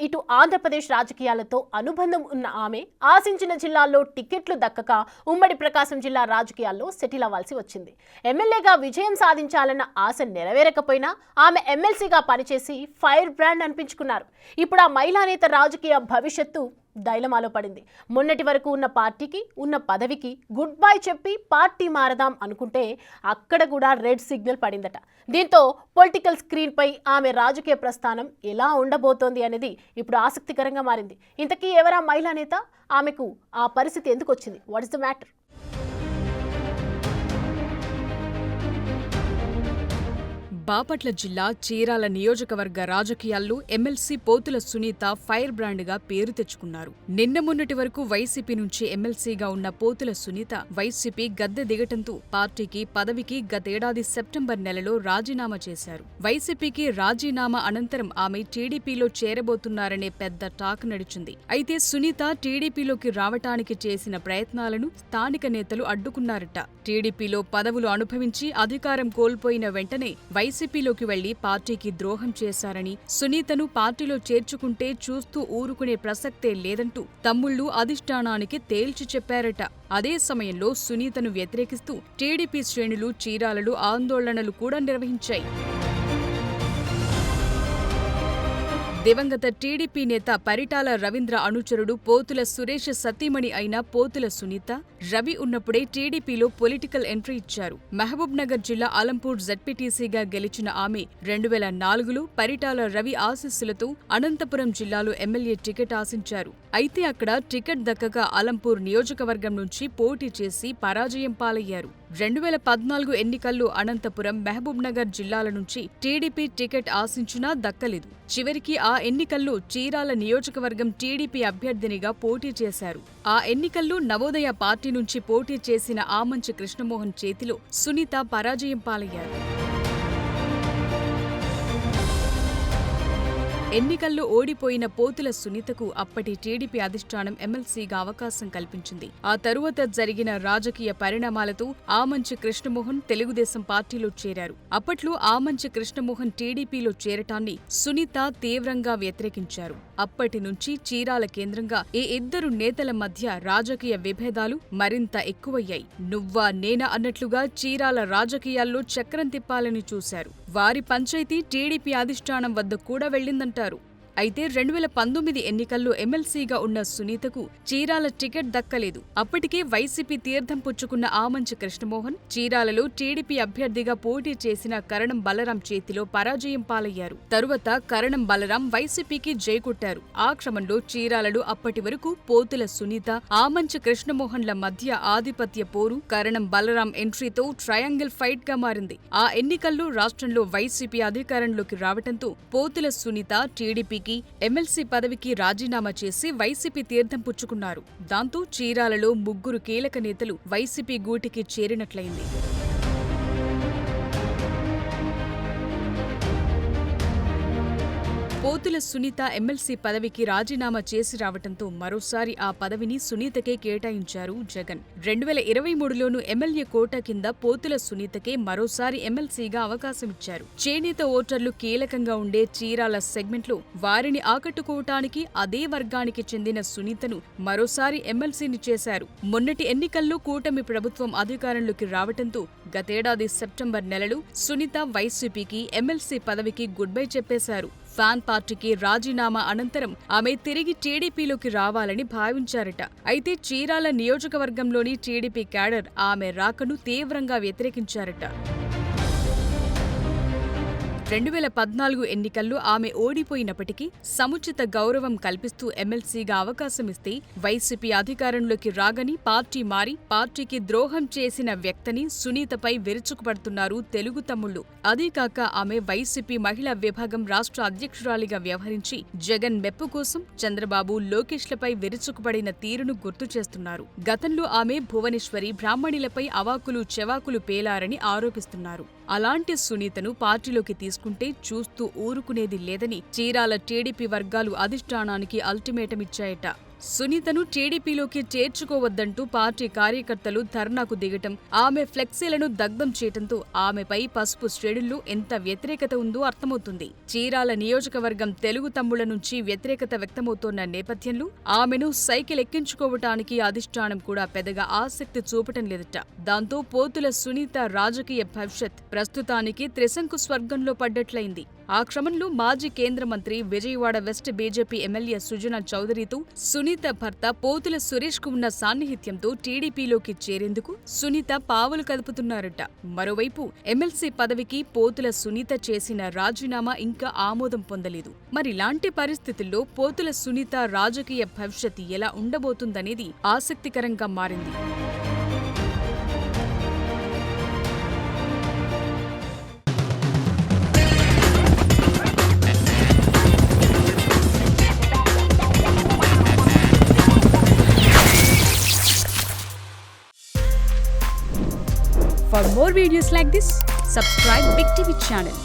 ఇటు ఆంధ్రప్రదేశ్ రాజకీయాలతో అనుబంధం ఉన్న ఆమె ఆశించిన జిల్లాల్లో టికెట్లు దక్కక ఉమ్మడి ప్రకాశం జిల్లా రాజకీయాల్లో సెటిల్ అవ్వాల్సి వచ్చింది. ఎమ్మెల్యేగా విజయం సాధించాలన్న ఆశ నెరవేరకపోయినా ఆమె ఎమ్మెల్సీగా పనిచేసి ఫైర్ బ్రాండ్ అనిపించుకున్నారు. ఇప్పుడు ఆ మహిళా నేత రాజకీయ భవిష్యత్తు డైలమాలో పడింది. మొన్నటి వరకు ఉన్న పార్టీకి ఉన్న పదవికి గుడ్ బై చెప్పి పార్టీ మారదాం అనుకుంటే అక్కడ కూడా రెడ్ సిగ్నల్ పడిందట. దీంతో పొలిటికల్ స్క్రీన్ పై ఆమె రాజకీయ ప్రస్థానం ఎలా ఉండబోతోంది అనేది ఇప్పుడు ఆసక్తికరంగా మారింది. ఇంతకీ ఎవరా మహిళా నేత? ఆమెకు ఆ పరిస్థితి ఎందుకు వచ్చింది? What is the matter? Bapatla జిల్లా చీరాల నియోజకవర్గ రాజకీయాల్లో ఎమ్మెల్సీ పోతుల సునీత ఫైర్ బ్రాండ్గా పేరు తెచ్చుకున్నారు. నిన్న మొన్నటి వరకు వైసీపీ నుంచి ఎమ్మెల్సీగా ఉన్న పోతుల సునీత వైసీపీ గద్దె దిగటంతో పార్టీకి పదవికి గతేడాది సెప్టెంబర్ నెలలో రాజీనామా చేశారు. వైసీపీకి రాజీనామా అనంతరం ఆమె టీడీపీలో చేరబోతున్నారనే పెద్ద టాక్ నడిచింది. అయితే సునీత టీడీపీలోకి రావటానికి చేసిన ప్రయత్నాలను స్థానిక నేతలు అడ్డుకున్నారట. టీడీపీలో పదవులు అనుభవించి అధికారం కోల్పోయిన వెంటనే వైసీపీలోకి వెళ్లి పార్టీకి ద్రోహం చేశారని, సునీతను పార్టీలో చేర్చుకుంటే చూస్తూ ఊరుకునే ప్రసక్తే లేదంటూ తమ్ముళ్లు అధిష్టానానికి తేల్చి చెప్పారట. అదే సమయంలో సునీతను వ్యతిరేకిస్తూ టీడీపీ శ్రేణులు చీరాలలో ఆందోళనలు కూడా నిర్వహించాయి. దివంగత టీడీపీ నేత పరిటాల రవీంద్ర అనుచరుడు పోతుల సురేష్ సతీమణి అయిన పోతుల సునీత రవి ఉన్నప్పుడే టీడీపీలో పొలిటికల్ ఎంట్రీ ఇచ్చారు. మహబూబ్ నగర్ జిల్లా అలంపూర్ జెడ్పీటీసీగా గెలిచిన ఆమె 2004లో పరిటాల రవి ఆశీస్సులతో అనంతపురం జిల్లాలో ఎమ్మెల్యే టికెట్ ఆశించారు. అయితే అక్కడ టికెట్ దక్కక అలంపూర్ నియోజకవర్గం నుంచి పోటీ చేసి పరాజయం పాలయ్యారు. 2014 ఎన్నికల్లో అనంతపురం, మహబూబ్ నగర్ జిల్లాల నుంచి టీడీపీ టికెట్ ఆశించినా దక్కలేదు. చివరికి ఆ ఎన్నికల్లో చీరాల నియోజకవర్గం టీడీపీ అభ్యర్థినిగా పోటీ చేశారు. ఆ ఎన్నికల్లో నవోదయ పార్టీ నుంచి పోటీ చేసిన ఆమంచి కృష్ణమోహన్ చేతిలో సునీత పరాజయం పాలయ్యారు. ఎన్నికల్లో ఓడిపోయిన పోతుల సునీతకు అప్పటి టీడీపీ అధిష్టానం ఎమ్మెల్సీగా అవకాశం కల్పించింది. ఆ తరువాత జరిగిన రాజకీయ పరిణామాలతో ఆమంచి కృష్ణమోహన్ తెలుగుదేశం పార్టీలో చేరారు. అప్పట్లో ఆమంచి కృష్ణమోహన్ టీడీపీలో చేరటాన్ని సునీత తీవ్రంగా వ్యతిరేకించారు. అప్పటి నుంచి చీరాల కేంద్రంగా ఈ ఇద్దరు నేతల మధ్య రాజకీయ విభేదాలు మరింత ఎక్కువయ్యాయి. నువ్వా నేనా అన్నట్లుగా చీరాల రాజకీయాల్లో చక్రం తిప్పాలని చూశారు. వారి పంచాయతీ టీడీపీ అధిష్టానం వద్ద కూడా వెళ్లిందంటారు. అయితే 2019 ఎన్నికల్లో ఎమ్మెల్సీగా ఉన్న సునీతకు చీరాల టికెట్ దక్కలేదు. అప్పటికే వైసీపీ తీర్థం పుచ్చుకున్న ఆమంచి కృష్ణమోహన్ చీరాలలో టీడీపీ అభ్యర్థిగా పోటీ చేసిన కరణం బలరాం చేతిలో పరాజయం పాలయ్యారు. తరువాత కరణం బలరాం వైసీపీకి జైకొట్టారు. ఆ క్రమంలో చీరాలలో అప్పటి వరకు పోతుల సునీత, ఆమంచి కృష్ణమోహన్ల మధ్య ఆధిపత్య పోరు కరణం బలరాం ఎంట్రీతో ట్రయాంగిల్ ఫైట్ గా మారింది. ఆ ఎన్నికల్లో రాష్ట్రంలో వైసీపీ అధికారంలోకి రావటంతో పోతుల సునీత టీడీపీకి ఎమ్మెల్సీ పదవికి రాజీనామా చేసి వైసీపీ తీర్థం పుచ్చుకున్నారు. దాంతో చీరాలలో ముగ్గురు కీలక నేతలు వైసీపీ గూటికి చేరినట్లయింది. పోతుల సునీత ఎమ్మెల్సీ పదవికి రాజీనామా చేసి రావటంతో మరోసారి ఆ పదవిని సునీతకే కేటాయించారు జగన్. 2023లోనూ ఎమ్మెల్యే కోటా కింద పోతుల సునీతకే మరోసారి ఎమ్మెల్సీగా అవకాశమిచ్చారు. చేనేత ఓటర్లు కీలకంగా ఉండే చీరాల సెగ్మెంట్లో వారిని ఆకట్టుకోవటానికి అదే వర్గానికి చెందిన సునీతను మరోసారి ఎమ్మెల్సీని చేశారు. మొన్నటి ఎన్నికల్లో కూటమి ప్రభుత్వం అధికారంలోకి రావటంతో గతేడాది సెప్టెంబర్ నెలలో సునీత వైసీపీకి ఎమ్మెల్సీ పదవికి గుడ్ బై చెప్పేశారు. ఫ్యాన్ పార్టీకి రాజీనామా అనంతరం ఆమె తిరిగి టీడీపీలోకి రావాలని భావించారట. అయితే చీరాల నియోజకవర్గంలోని టీడీపీ క్యాడర్ ఆమె రాకను తీవ్రంగా వ్యతిరేకించారట. 2014 ఎన్నికల్లో ఆమె ఓడిపోయినప్పటికీ సముచిత గౌరవం కల్పిస్తూ ఎమ్మెల్సీగా అవకాశమిస్తే వైసీపీ అధికారంలోకి రాగని పార్టీ మారి పార్టీకి ద్రోహం చేసిన వ్యక్తిని సునీతపై విరుచుకుపడుతున్నారు తెలుగు తమ్ముళ్లు. అదీకాక ఆమె వైసీపీ మహిళా విభాగం రాష్ట్ర అధ్యక్షురాలిగా వ్యవహరించి జగన్ మెప్పు కోసం చంద్రబాబు, లోకేష్లపై విరుచుకుపడిన తీరును గుర్తు చేస్తున్నారు. గతంలో ఆమె భువనేశ్వరి, బ్రాహ్మణులపై అవాకులు చెవాకులు పేలారని ఆరోపిస్తున్నారు. అలాంటి సునీతను పార్టీలోకి తీసుకుంటే చూస్తూ ఊరుకునేది లేదని చీరాల టీడీపీ వర్గాలు అధిష్టానానికి అల్టిమేటం ఇచ్చాయట. సునీతను టీడీపీలోకి చేర్చుకోవద్దంటూ పార్టీ కార్యకర్తలు ధర్నాకు దిగటం, ఆమె ఫ్లెక్సీలను దగ్ధం చేయటంతో ఆమెపై పసుపు శ్రేణుల్లో ఎంత వ్యతిరేకత ఉందో అర్థమవుతుంది. చీరాల నియోజకవర్గం తెలుగు తమ్ముళ్ల నుంచి వ్యతిరేకత వ్యక్తమవుతోన్న నేపథ్యంలో ఆమెను సైకిల్ ఎక్కించుకోవటానికి అధిష్టానం కూడా పెద్దగా ఆసక్తి చూపటం లేదట. దాంతో పోతుల సునీత రాజకీయ భవిష్యత్ ప్రస్తుతానికి త్రిశంకు స్వర్గంలో పడ్డట్లయింది. ఆ క్రమంలో మాజీ కేంద్ర మంత్రి, Vijayawada west BJP MLA Sujana చౌదరితో సునీత భర్త పోతుల సురేష్ కు ఉన్న సాన్నిహిత్యంతో టీడీపీలోకి చేరేందుకు సునీత పావులు కదుపుతున్నారట. మరోవైపు ఎమ్మెల్సీ పదవికి పోతుల సునీత చేసిన రాజీనామా ఇంకా ఆమోదం పొందలేదు. మరిలాంటి పరిస్థితుల్లో పోతుల సునీత రాజకీయ భవిష్యత్ ఎలా ఉండబోతుందనేది ఆసక్తికరంగా మారింది. For more videos like this, subscribe Big TV channel.